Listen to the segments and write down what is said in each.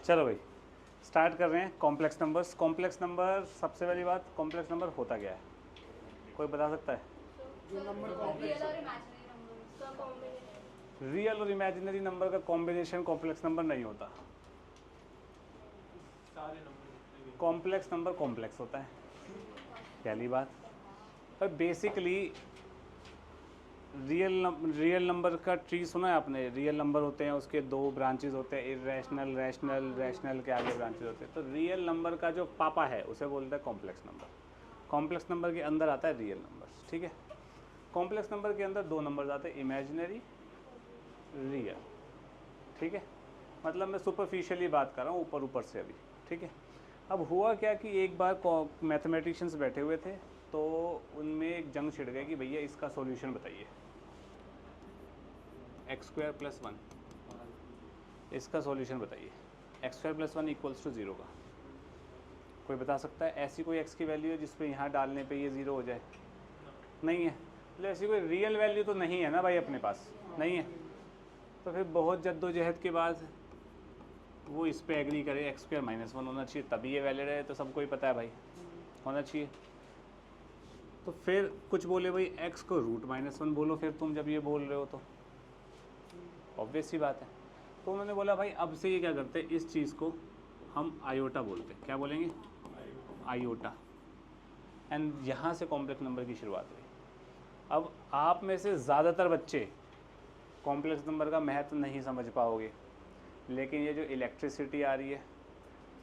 चलो भाई स्टार्ट कर रहे हैं। Complex numbers. कॉम्प्लेक्स नंबर, सबसे पहली बात, कॉम्प्लेक्स नंबर होता क्या है, कोई बता सकता है? रियल और इमेजिनरी नंबर का कॉम्बिनेशन कॉम्प्लेक्स नंबर नहीं होता। कॉम्प्लेक्स नंबर कॉम्प्लेक्स होता है, पहली बात। पर बेसिकली रियल नंबर का ट्री सुना है आपने? रियल नंबर होते हैं, उसके दो ब्रांचेस होते हैं, इरेशनल, रैशनल, रैशनल के आगे ब्रांचेस होते हैं। तो रियल नंबर का जो पापा है उसे बोलते हैं कॉम्प्लेक्स नंबर। कॉम्प्लेक्स नंबर के अंदर आता है रियल नंबर, ठीक है। कॉम्प्लेक्स नंबर के अंदर दो नंबर आते हैं, इमेजिनरी, रियल, ठीक है। मतलब मैं सुपरफिशियली बात कर रहा हूँ, ऊपर ऊपर से अभी, ठीक है। अब हुआ क्या कि एक बार मैथमेटिशियंस बैठे हुए थे, तो उनमें एक जंग छिड़ गई कि भैया इसका सॉल्यूशन बताइए। एक्स स्क्वायर प्लस वन, इसका सॉल्यूशन बताइए। X square plus one equals to zero का कोई बता सकता है? ऐसी कोई एक्स की वैल्यू है जिसपे यहाँ डालने पे ये ज़ीरो हो जाए? नहीं है। मतलब ऐसी कोई रियल वैल्यू तो नहीं है ना भाई अपने पास, नहीं है। तो फिर बहुत जद्दोजहद के बाद वो इस पे एग्री करे एक्स स्क्वायर माइनस वन होना चाहिए तभी ये वैलिड है, तो सबको ही पता है भाई होना चाहिए। तो फिर कुछ बोले भाई एक्स को रूट माइनस वन बोलो, फिर तुम जब ये बोल रहे हो तो ऑब्वियस सी बात है। तो उन्होंने बोला भाई अब से ये क्या करते हैं, इस चीज़ को हम आयोटा बोलते हैं। क्या बोलेंगे? आयोटा। एंड यहाँ से कॉम्प्लेक्स नंबर की शुरुआत हुई। अब आप में से ज़्यादातर बच्चे कॉम्प्लेक्स नंबर का महत्व नहीं समझ पाओगे, लेकिन ये जो इलेक्ट्रिसिटी आ रही है,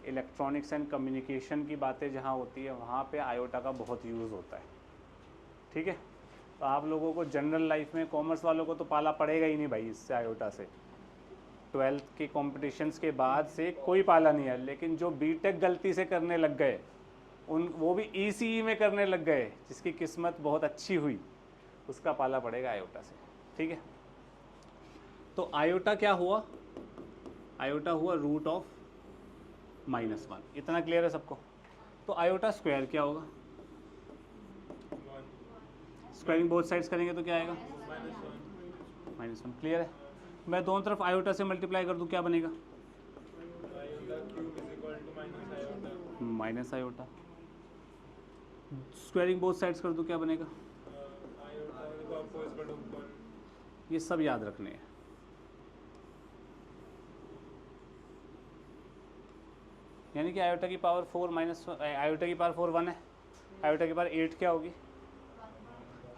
इलेक्ट्रॉनिक्स एंड कम्युनिकेशन की बातें जहाँ होती है वहाँ पे आयोटा का बहुत यूज़ होता है, ठीक है। तो आप लोगों को जनरल लाइफ में, कॉमर्स वालों को तो पाला पड़ेगा ही नहीं भाई इससे, आयोटा से। 12th के कॉम्पिटिशन्स के बाद से कोई पाला नहीं है, लेकिन जो बीटेक गलती से करने लग गए वो भी ईसीई में करने लग गए, जिसकी किस्मत बहुत अच्छी हुई, उसका पाला पड़ेगा आयोटा से, ठीक है। तो आयोटा क्या हुआ? आयोटा हुआ रूट ऑफ माइनस वन। इतना क्लियर है सबको? तो आयोटा स्क्वायर क्या होगा? स्क्वायरिंग बोथ साइड्स करेंगे तो क्या आएगा? Minus one. क्लियर है? मैं दोनों तरफ आयोटा से मल्टीप्लाई कर दूं, क्या बनेगा? Minus iota. Squaring both sides कर दूं, क्या बनेगा? ये सब याद रखने हैं। यानी कि आयोटा की पावर 4 माइनस, आयोटा की पावर 4 1 है। आयोटा की पावर 8 क्या होगी?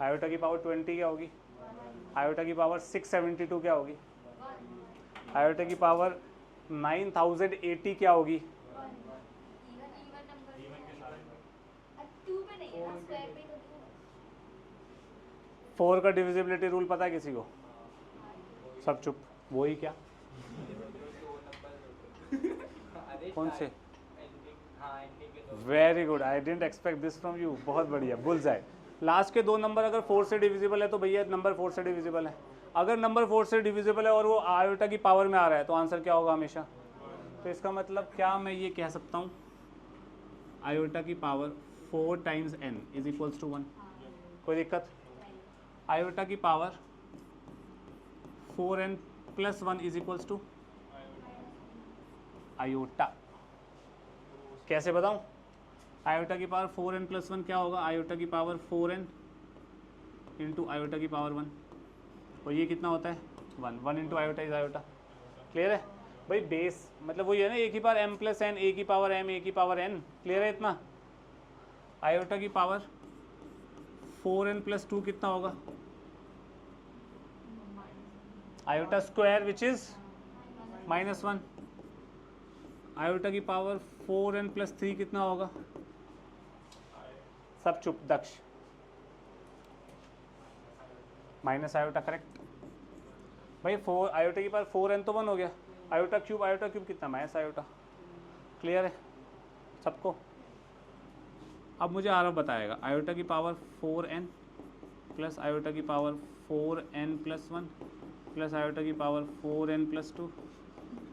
आयोटा की पावर 20 क्या होगी? आयोटा की पावर 672 क्या होगी? आयोटा की पावर 9080 क्या होगी? फोर का डिविजिबिलिटी रूल पता है किसी को? सब चुप। वही क्या? कौन से? Very good, I didn't expect this from you. बहुत बढ़िया, बुलजाई। लास्ट के दो नंबर अगर 4 से डिविजिबल है तो भैया नंबर 4 से डिविजिबल है। अगर नंबर 4 से डिविजिबल है और वो आयोटा की पावर में आ रहा है तो आंसर क्या होगा हमेशा? तो इसका मतलब क्या मैं ये कह सकता हूँ, आयोटा की power 4 times n is equals to 1? कोई दिक्कत? आयोटा की power 4n plus 1 is equals to iota. कैसे बताऊं? आयोटा की पावर 4n प्लस 1 क्या होगा? आयोटा की पावर 4n इंटू आयोटा की पावर 1, और ये कितना होता है? 1 into iota is iota. Clear है भाई? बेस मतलब वही है ना, ए की पावर m प्लस n, ए की पावर m, ए की पावर n। क्लियर है इतना? आयोटा की पावर 4n प्लस 2 कितना होगा? Iota square which is minus 1। Iota की पावर 4n प्लस 3 कितना होगा? सब चुप, दक्ष। माइनस आयोटा, करेक्ट भाई। 4 आयोटा की पावर 4n तो 1 हो गया। आयोटा क्यूब कितना? Minus iota. क्लियर है सबको? अब मुझे आरव बताएगा आयोटा की पावर 4n प्लस आयोटा की power 4n plus 1 plus iota की power 4n plus 2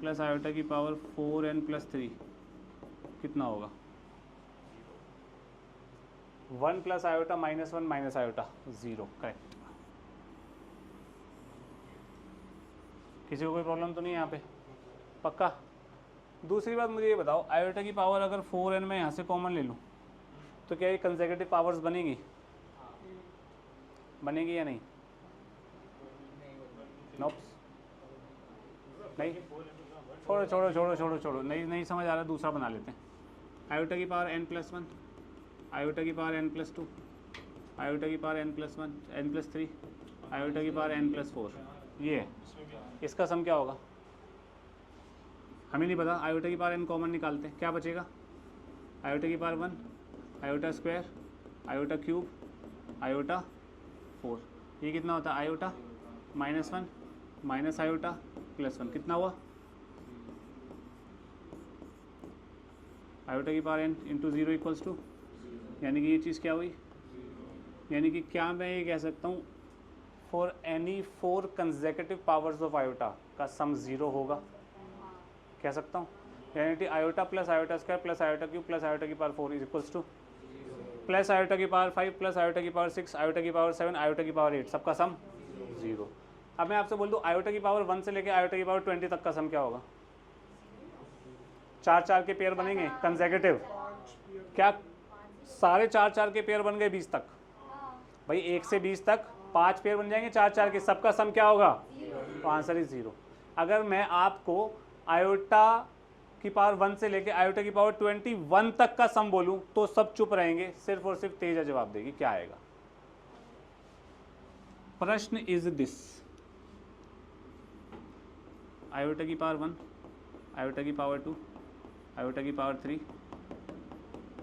plus iota की पावर 4n प्लस 3 कितना होगा? 1 plus iota minus 1 minus iota 0। Correct. किसी को कोई प्रॉब्लम तो नहीं है यहाँ पे? पक्का? दूसरी बात मुझे ये बताओ, आयोटा की पावर अगर 4n में यहाँ से कॉमन ले लूँ तो क्या ये कंसेक्यूटिव पावर्स बनेगी? बनेगी या नहीं? नोप, नहीं, छोड़ो छोड़ो छोड़ो छोड़ो छोड़ो, नहीं समझ आ रहा, दूसरा बना लेते हैं। आयोटा की पावर n+1, आयोटा की पावर n+2, आयोटा की पावर n+1, n+3, आयोटा की पावर n+4, ये है। इसका सम क्या होगा हमें नहीं पता, आयोटा की पावर n कॉमन निकालते हैं, क्या बचेगा? आयोटा की power 1, iota square, iota cube, iota 4, ये कितना होता है? आयोटा -1 माइनस आयोटा +1, कितना हुआ? आयोटा की power n into 0 equals to, यानी कि ये चीज़ क्या हुई? यानी कि क्या मैं ये कह सकता हूँ for any 4 consecutive powers of iota का सम 0 होगा, कह सकता हूँ? यानी कि iota plus iota square plus iota cube plus iota की power 4 is equals to plus iota की पावर 5 प्लस आयोटा की पावर 6 आयोटा की पावर 7 आयोटा की पावर 8, सबका सम 0। अब मैं आपसे बोल दूँ आयोटा की पावर 1 से लेकर आयोटा की पावर 20 तक का सम क्या होगा? 4 के पेयर बनेंगे कंसेक्यूटिव, क्या सारे 4 के पेयर बन गए 20 तक? भाई 1 से 20 तक 5 पेयर बन जाएंगे 4 के, सबका सम क्या होगा? तो आंसर इज 0। अगर मैं आपको आयोटा की पावर 1 से लेके आयोटा की पावर 21 तक का सम बोलूं तो सब चुप रहेंगे, सिर्फ और सिर्फ तेजा जवाब देगी। क्या आएगा? प्रश्न इज दिस, आयोटा की पावर 1, आयोटा की पावर 2, आयोटा की पावर 3,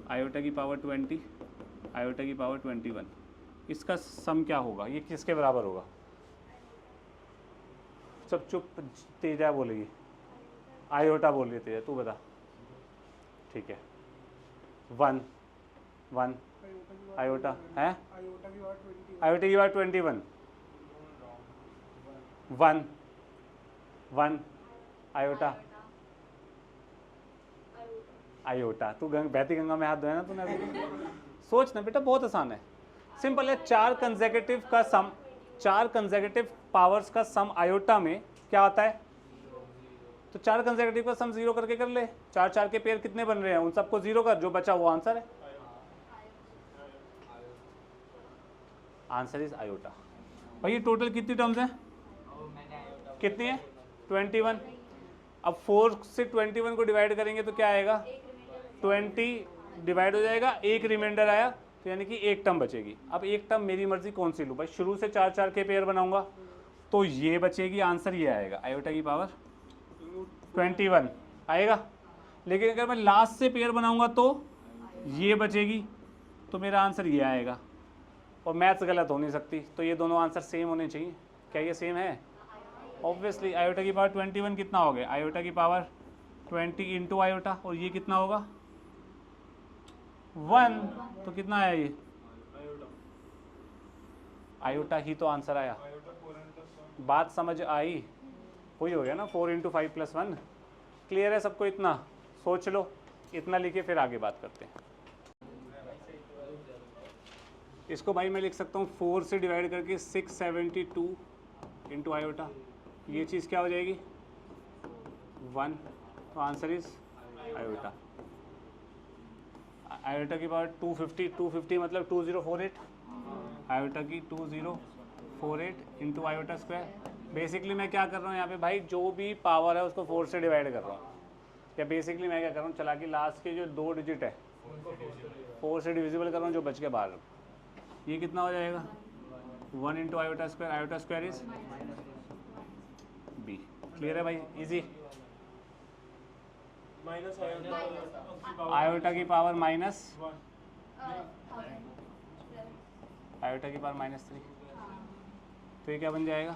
आयोटा की पावर 20, आयोटा की पावर 21, इसका सम क्या होगा? ये किसके बराबर होगा? सब चुप, तेजा बोलेगी, आयोटा बोल रही तेजा, तू बता। ठीक है, 1 आयोटा है, आयोटा की बात 21, 1 आयोटा, आयोटा। तू बहती गंगा में हाथ धोया ना तूने अभी? सोच ना बेटा, बहुत आसान है, सिंपल है। 4 कंसेक्यूटिव का सम, 4 कंसेक्यूटिव पावर्स का सम आयोटा में क्या आता है? तो 4 कंसेक्यूटिव का सम 0 करके कर ले। 4 के पेयर कितने बन रहे हैं उन सबको 0 कर, जो बचा वो आंसर है। Answer is iota. भाई ये टोटल कितनी टर्म्स हैं? कितनी है? 21। अब 4 से 21 को डिवाइड करेंगे तो क्या आएगा? 20 डिवाइड हो जाएगा, एक रिमाइंडर आया, तो यानी कि एक टर्म बचेगी। अब एक टर्म मेरी मर्जी कौन सी लूँ भाई, शुरू से 4 के पेयर बनाऊंगा तो ये बचेगी, आंसर ये आएगा, आयोटा की पावर 21 आएगा। लेकिन अगर मैं लास्ट से पेयर बनाऊंगा तो ये बचेगी, तो मेरा आंसर ये आएगा। और मैथ्स गलत हो नहीं सकती, तो ये दोनों आंसर सेम होने चाहिए। क्या ये सेम है? ऑब्वियसली। आयोटा की पावर 21 कितना हो गया? आयोटा की पावर 20 इंटू आयोटा, और ये कितना होगा? 1, तो कितना आया ये? आयोटा ही तो आंसर आया। बात समझ आई? वही हो गया ना, 4 इंटू 5 प्लस 1। क्लियर है सबको? इतना सोच लो, इतना लिखे फिर आगे बात करते हैं। इसको भाई मैं लिख सकता हूँ 4 से डिवाइड करके 672 इंटू आयोटा, ये चीज़ क्या हो जाएगी? 1, तो आंसर इज आयोटा। आयोटा की पावर 250 मतलब 2048, आयोटा की 2048 इंटू आयोटा स्क्वायर। बेसिकली मैं क्या कर रहा हूँ यहाँ पे भाई, जो भी पावर है उसको 4 से डिवाइड कर रहा हूँ। या बेसिकली मैं क्या कर रहा हूँ, चला कि लास्ट के जो 2 डिजिट है 4 से डिविजिबल कर रहा हूँ, जो बच के बाहर। ये कितना हो जाएगा? 1 into iota square is b. Clear है भाई? इजी। आयोटा की पावर माइनस, आयोटा की पावर -3, तो ये क्या बन जाएगा?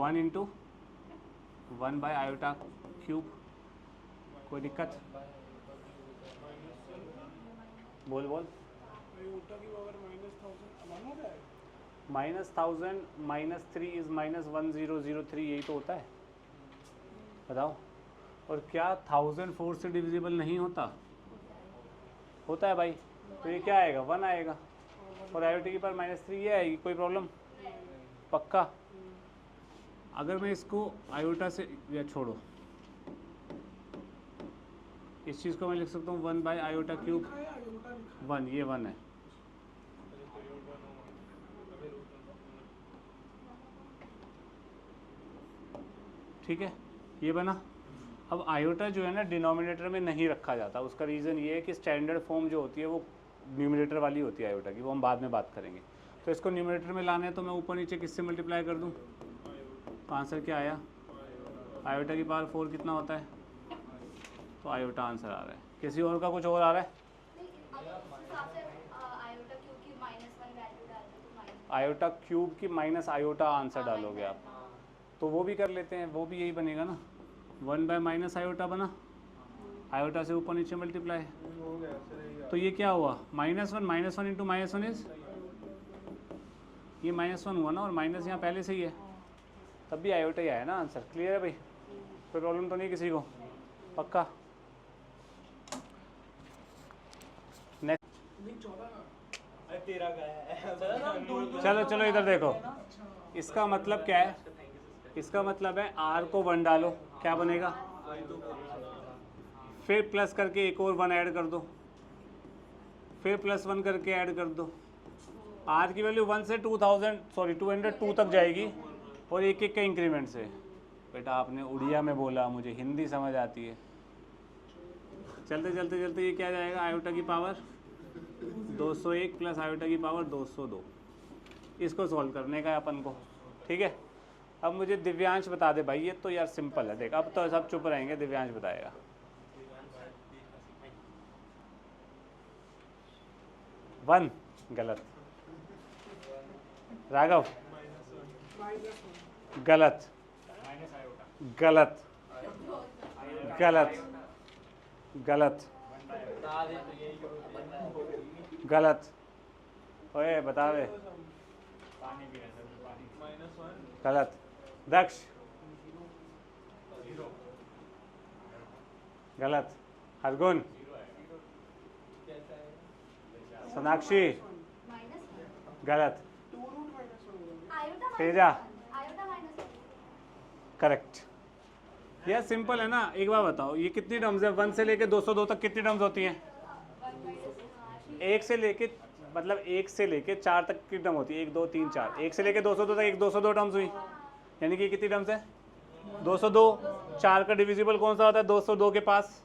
1 इंटू 1 बाय आयोटा क्यूब। कोई दिक्कत? बोल बोल। -1000 -3 इज -1003, यही तो होता है। बताओ। और क्या 1000 4 से डिविजिबल नहीं होता? होता है भाई। तो ये क्या आएगा? 1 आएगा। और आयोटा की पावर -3 ये आएगी। कोई प्रॉब्लम? पक्का? अगर मैं इसको आयोटा से, या छोड़ो, इस चीज़ को मैं लिख सकता हूँ 1 बाई आयोटा क्यूब 1, ये 1 है। ठीक है, ये बना। अब आयोटा जो है ना डिनोमिनेटर में नहीं रखा जाता, उसका रीज़न ये है कि स्टैंडर्ड फॉर्म जो होती है वो न्यूमरेटर वाली होती है आयोटा की, वो हम बाद में बात करेंगे। तो इसको न्यूमरेटर में लाना है तो मैं ऊपर नीचे किससे मल्टीप्लाई कर दूँ, तो आंसर क्या आया, आयोटा की पावर 4 कितना होता है, तो आयोटा आंसर आ रहा है। किसी और का कुछ और आ रहा है, आयोटा क्यूब की माइनस आयोटा आंसर डालोगे आप, तो वो भी कर लेते हैं, वो भी यही बनेगा ना, 1 बाय माइनस आयोटा बना, आयोटा से ऊपर नीचे मल्टीप्लाई, तो ये क्या हुआ -1 इंटू -1 इज, ये -1 हुआ ना, और माइनस यहाँ पहले से ही है, तब भी आयोटा ही आया ना आंसर। क्लियर है भाई, कोई प्रॉब्लम तो नहीं किसी को, पक्का। चलो चलो इधर देखो, इसका मतलब क्या है, इसका मतलब है r को 1 डालो, क्या बनेगा, फिर प्लस करके एक और 1 ऐड कर दो, फिर +1 करके ऐड कर दो, r की वैल्यू 1 से 202 तक जाएगी, और एक एक का इंक्रीमेंट से। बेटा आपने उड़िया में बोला, मुझे हिंदी समझ आती है। चलते चलते चलते ये क्या जाएगा, आयोटा की पावर 201 प्लस आयोटा की पावर 202, इसको सॉल्व करने का है अपन को। ठीक है, अब मुझे दिव्यांश बता दे भाई, ये तो यार सिंपल है, देख अब तो सब चुप रहेंगे, दिव्यांश बताएगा। वन गलत, राघव गलत, गलत गलत गलत गलत, ओए बता दे, गलत। दक्ष गलत, हरगुन, सोनाक्षी गलत, तेजा करेक्ट। यह सिंपल है ना, एक बार बताओ ये कितनी टर्म्स है, 1 से लेके 202 तक कितनी टर्म्स होती हैं, 1 से लेके मतलब 1 से लेके 4 तक की टर्म होती है, 1 2 3 4, 1 से लेके 202 तक 202 टर्म्स हुई, यानी कि कितनी टर्म्स है 202। 4 का डिविजिबल कौन सा होता है 202 के पास,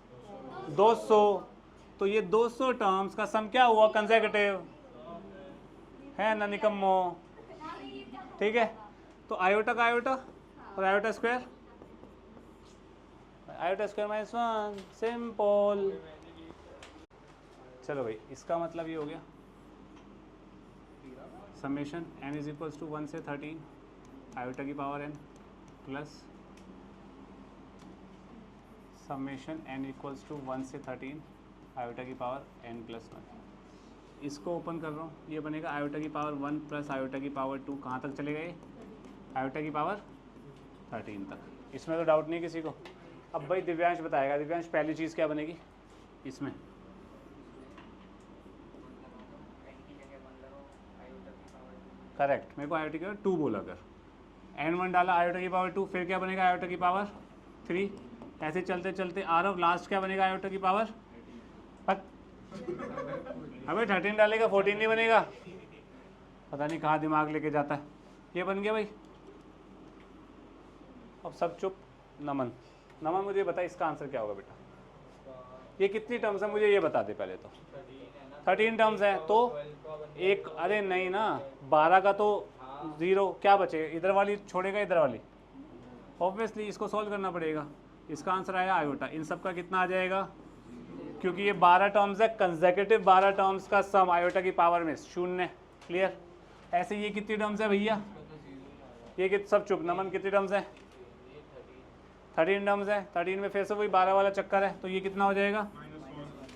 200, तो ये 200 टर्म्स का सम क्या हुआ, कंसेक्यूटिव है ना निकम्मो। ठीक है, तो आयोटा का आयोटा और iota square, iota square -1, simple. चलो भाई, इसका मतलब ये हो गया, summation n is equals to 1 से 13 आयोटा की power n plus summation n equals to 1 से 13 आयोटा की पावर n प्लस 1। इसको ओपन कर रहा हूँ, ये बनेगा आयोटा की पावर 1 प्लस आयोटा की पावर 2, कहाँ तक चले गए, आयोटा की पावर 13 तक। इसमें तो डाउट नहीं किसी को। अब भाई दिव्यांश बताएगा, दिव्यांश पहली चीज़ क्या बनेगी इसमें, करेक्ट, मेरे को आयोटा की पावर 2 बोला कर, n1 डाला आयोटा की पावर 2, फिर क्या बनेगा आयोटा की पावर 3, ऐसे चलते चलते आरव लास्ट क्या बनेगा आयोटा की पावर, अबे 13 डालेगा 14 नहीं बनेगा, पता नहीं कहाँ दिमाग लेके जाता है। ये बन गया भाई, अब सब चुप। नमन, नमन मुझे बता इसका आंसर क्या होगा बेटा, ये कितनी टर्म्स है मुझे ये बता दे पहले तो। 13 टर्म्स है तो एक, अरे नहीं ना 12 का तो 0, क्या बचेगा, इधर वाली छोड़ेगा इधर वाली, ऑब्वियसली इसको सॉल्व करना पड़ेगा। इसका आंसर आया आयोटा, इन सब का कितना आ जाएगा, क्योंकि ये 12 टर्म्स है, कंसेक्यूटिव 12 टर्म्स का सम आयोटा की पावर में 0। क्लियर, ऐसे ये कितनी टर्म्स है भैया, ये सब चुप, नमन कितनी टर्म्स है 13 टर्म्स है, 13 में फिर से वही 12 वाला चक्कर है, तो ये कितना हो जाएगा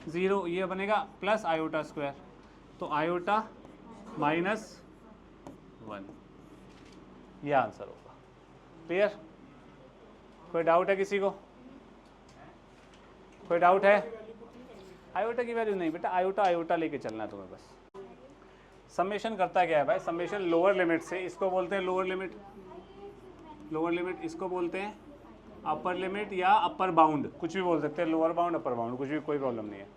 0, ये बनेगा प्लस आयोटा स्क्वायर, तो आयोटा -1, ये आंसर होगा। क्लियर, कोई डाउट है किसी को, कोई डाउट है, आयोटा की वैल्यू नहीं बेटा, आयोटा आयोटा लेके चलना है तुम्हें बस। समेशन करता क्या है भाई, समेशन लोअर लिमिट से, इसको बोलते हैं लोअर लिमिट, लोअर लिमिट इसको बोलते हैं अपर लिमिट या अपर बाउंड कुछ भी बोल सकते हैं, लोअर बाउंड अपर बाउंड कुछ भी, कोई प्रॉब्लम नहीं है।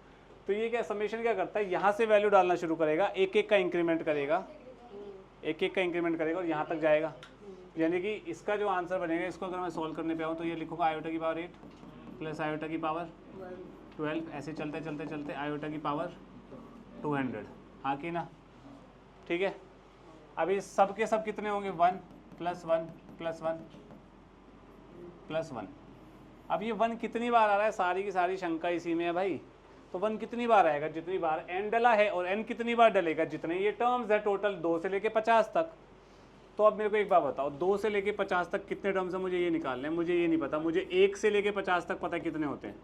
तो ये क्या समेशन क्या करता है, यहाँ से वैल्यू डालना शुरू करेगा, एक एक का इंक्रीमेंट करेगा, एक एक का इंक्रीमेंट करेगा और यहाँ तक जाएगा। यानी कि इसका जो आंसर बनेगा, इसको अगर मैं सॉल्व करने पे आऊँ तो ये लिखूँगा आयोटा की पावर 8 प्लस आयोटा की पावर 12, ऐसे चलते चलते चलते आयोटा की पावर 200, हाँ कि ना, ठीक है। अभी सब के सब कितने होंगे, 1 प्लस 1 प्लस 1 प्लस 1। अब ये 1 कितनी बार आ रहा है, सारी की सारी शंका इसी में है भाई। तो 1 कितनी बार आएगा, जितनी बार n डला है, और n कितनी बार डलेगा, जितने ये टर्म्स है टोटल 2 से लेके 50 तक। तो अब मेरे को एक बात बताओ, 2 से लेके 50 तक कितने टर्म्स है, मुझे ये निकालने हैं, मुझे ये नहीं पता, मुझे 1 से लेके 50 तक पता है कितने होते हैं,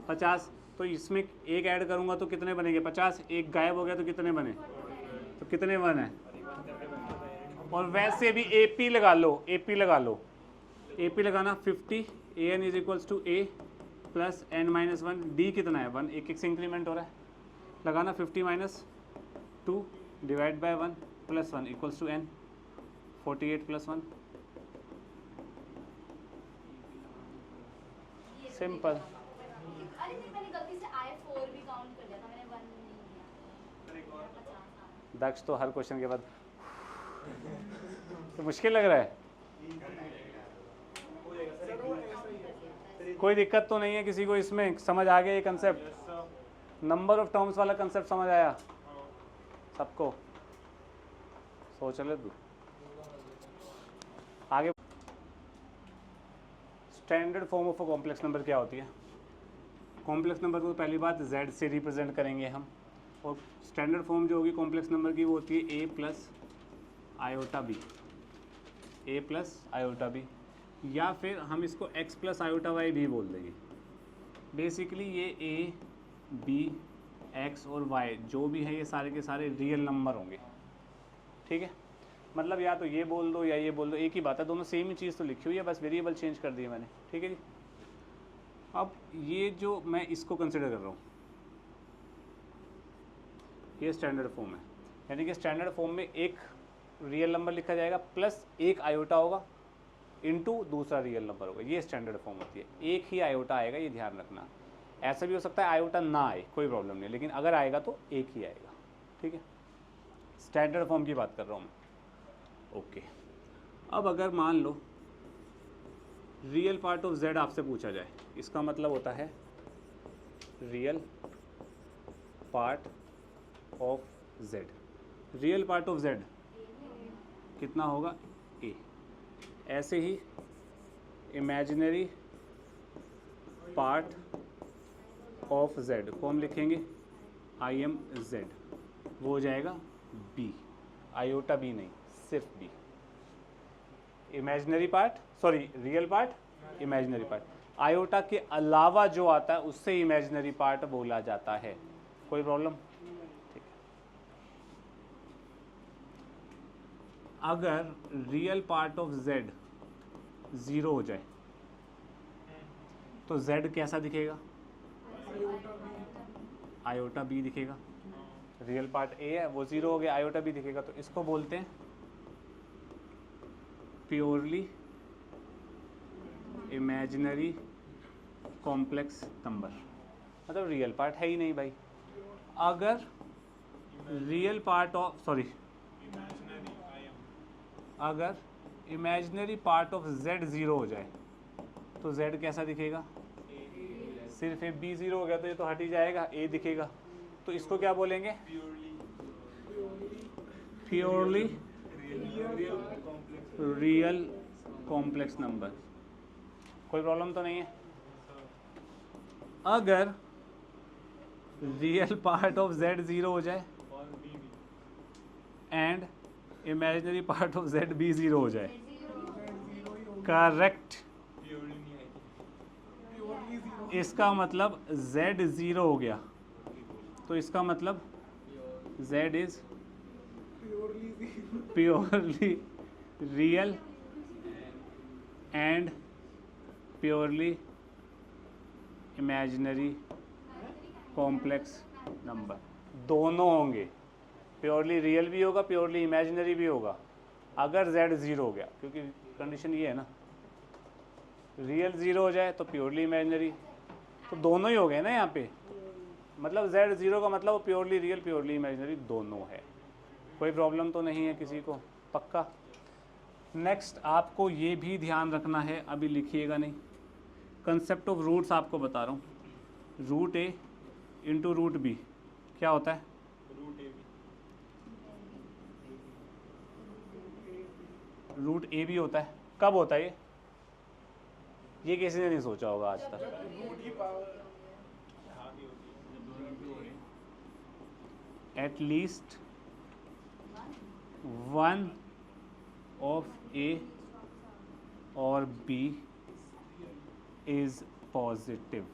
50। तो इसमें एक ऐड करूँगा तो कितने बनेंगे, 50, एक गायब हो गया तो कितने बने, तो कितने 1 है। और वैसे भी AP लगा लो, AP लगा लो, AP लगाना 50, AN is equals to A plus n-1, D कितना है 1, एक एक से इंक्रीमेंट हो रहा है, लगाना 50 minus 2 divide by 1 plus 1 equals to n, 48 plus 1, simple. अरे नहीं, मैंने गलती से I4 भी काउंट कर लिया था, मैंने 1 नहीं किया। दक्ष तो हर क्वेश्चन के बाद तो मुश्किल लग रहा है, कोई दिक्कत तो नहीं है किसी को इसमें, समझ आ गया ये कंसेप्ट, नंबर ऑफ टर्म्स वाला कंसेप्ट समझ आया सबको, सोच ले तू आगे। Standard form of a complex number क्या होती है, कॉम्प्लेक्स नंबर को पहली बात z से रिप्रेजेंट करेंगे हम, और स्टैंडर्ड फॉर्म जो होगी कॉम्प्लेक्स नंबर की वो होती है a plus iota b, a plus iota b, या फिर हम इसको x प्लस आयोटा वाई भी बोल देंगे। बेसिकली ये a b x और y जो भी है ये सारे के सारे रियल नंबर होंगे, ठीक है। मतलब या तो ये बोल दो या ये बोल दो, एक ही बात है, दोनों सेम ही चीज़ तो लिखी हुई है, बस वेरिएबल चेंज कर दिए मैंने, ठीक है जी। अब ये जो मैं इसको कंसिडर कर रहा हूँ, ये स्टैंडर्ड फॉर्म है, यानी कि स्टैंडर्ड फॉर्म में एक रियल नंबर लिखा जाएगा प्लस एक आयोटा होगा इनटू दूसरा रियल नंबर होगा, ये स्टैंडर्ड फॉर्म होती है। एक ही आयोटा आएगा, ये ध्यान रखना। ऐसा भी हो सकता है आयोटा ना आए, कोई प्रॉब्लम नहीं, लेकिन अगर आएगा तो एक ही आएगा, ठीक है। स्टैंडर्ड फॉर्म की बात कर रहा हूँ मैं, ओके। अब अगर मान लो रियल पार्ट ऑफ z आपसे पूछा जाए, इसका मतलब होता है real part of z, real part of z कितना होगा a। ऐसे ही इमेजिनरी पार्ट ऑफ z को हम लिखेंगे IMZ, वो हो जाएगा b, आयोटा b नहीं, सिर्फ b। Imaginary part, sorry real part, imaginary part, iota के अलावा जो आता है उससे इमेजिनरी पार्ट बोला जाता है, कोई प्रॉब्लम, ठीक है। अगर रियल पार्ट ऑफ z 0 हो जाए तो z कैसा दिखेगा, आयोटा b दिखेगा। रियल पार्ट a है वो 0 हो गया, आयोटा b दिखेगा, तो इसको बोलते हैं प्योरली इमेजिनरी कॉम्प्लेक्स नंबर, मतलब रियल पार्ट है ही नहीं भाई। अगर रियल पार्ट ऑफ, सॉरी, अगर इमेजिनरी पार्ट ऑफ z 0 हो जाए तो z कैसा दिखेगा, सिर्फ ए b 0 हो गया तो ये तो हट ही जाएगा, a दिखेगा। तो इसको क्या बोलेंगे, प्योरली रियल कॉम्प्लेक्स नंबर, कोई प्रॉब्लम तो नहीं है। अगर रियल पार्ट ऑफ z 0 हो जाए and imaginary part of z भी 0 हो जाए, करेक्ट, इसका मतलब z 0 हो गया, तो इसका मतलब z is purely real and purely imaginary complex number, दोनों होंगे, प्योरली रियल भी होगा प्योरली इमेजिनरी भी होगा अगर z 0 हो गया, क्योंकि कंडीशन ये है ना, रियल ज़ीरो हो जाए तो प्योरली इमेजनरी, तो दोनों ही हो गए ना यहाँ पे, मतलब z ज़ीरो का मतलब वो प्योरली रियल प्योरली इमेजनरी दोनों है। कोई प्रॉब्लम तो नहीं है किसी को, पक्का। नेक्स्ट आपको ये भी ध्यान रखना है, अभी लिखिएगा नहीं, कंसेप्ट ऑफ रूट्स आपको बता रहा हूँ। रूट ए इंटू रूट बी क्या होता है? रूट ए भी होता है। कब होता है ये किसी ने नहीं सोचा होगा आज तक। एट लीस्ट वन ऑफ ए और बी इज पॉजिटिव,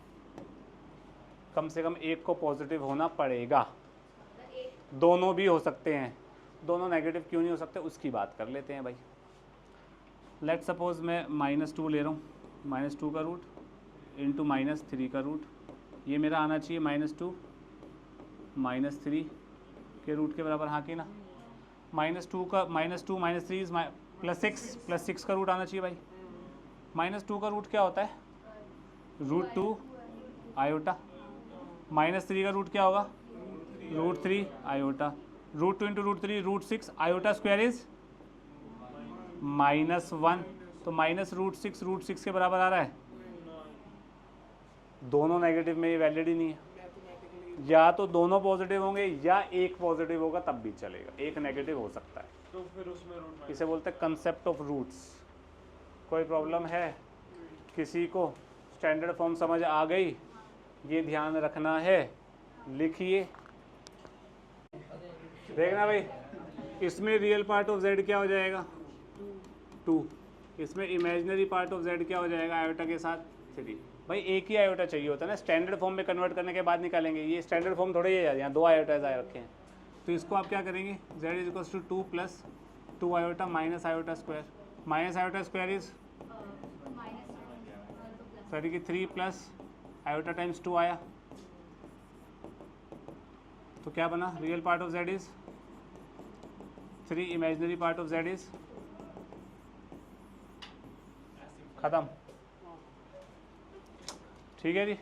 कम से कम एक को पॉजिटिव होना पड़ेगा। दोनों भी हो सकते हैं, दोनों नेगेटिव क्यों नहीं हो सकते उसकी बात कर लेते हैं भाई। लेट सपोज मैं -2 ले रहा हूँ, -2 का रूट इंटू -3 का रूट, ये मेरा आना चाहिए -2 -3 के रूट के बराबर, हाँ कि ना। -2 का -2 -3 +6 का रूट आना चाहिए भाई। -2 का रूट क्या होता है? √2 आयोटा। -3 का रूट क्या होगा? √3 iota. √2 into √3 √6 iota square is -1, तो -√6 के बराबर आ रहा है। दोनों नेगेटिव में ये वैलिड ही नहीं है, या तो दोनों पॉजिटिव होंगे या एक पॉजिटिव होगा तब भी चलेगा, एक नेगेटिव हो सकता है। तो फिर उसमें इसे बोलते हैं कंसेप्ट ऑफ रूट्स। कोई प्रॉब्लम है किसी को? स्टैंडर्ड फॉर्म समझ आ गई? ये ध्यान रखना है, लिखिए। देखना भाई, इसमें रियल पार्ट ऑफ z क्या हो जाएगा? 2। इसमें इमेजिनरी पार्ट ऑफ z क्या हो जाएगा आयोटा के साथ? 3। भाई एक ही आयोटा चाहिए होता है ना, स्टैंडर्ड फॉर्म में कन्वर्ट करने के बाद निकालेंगे। ये स्टैंडर्ड फॉर्म थोड़े ही है, यहाँ 2 आयोटाज आए रखे हैं, तो इसको आप क्या करेंगे? z = 2 + 2 iota minus iota square, minus iota square is sorry कि 3 + आयोटा टाइम्स 2 आया, तो क्या बना? Real part of z is 3, imaginary part of z is खत्म। ठीक है जी।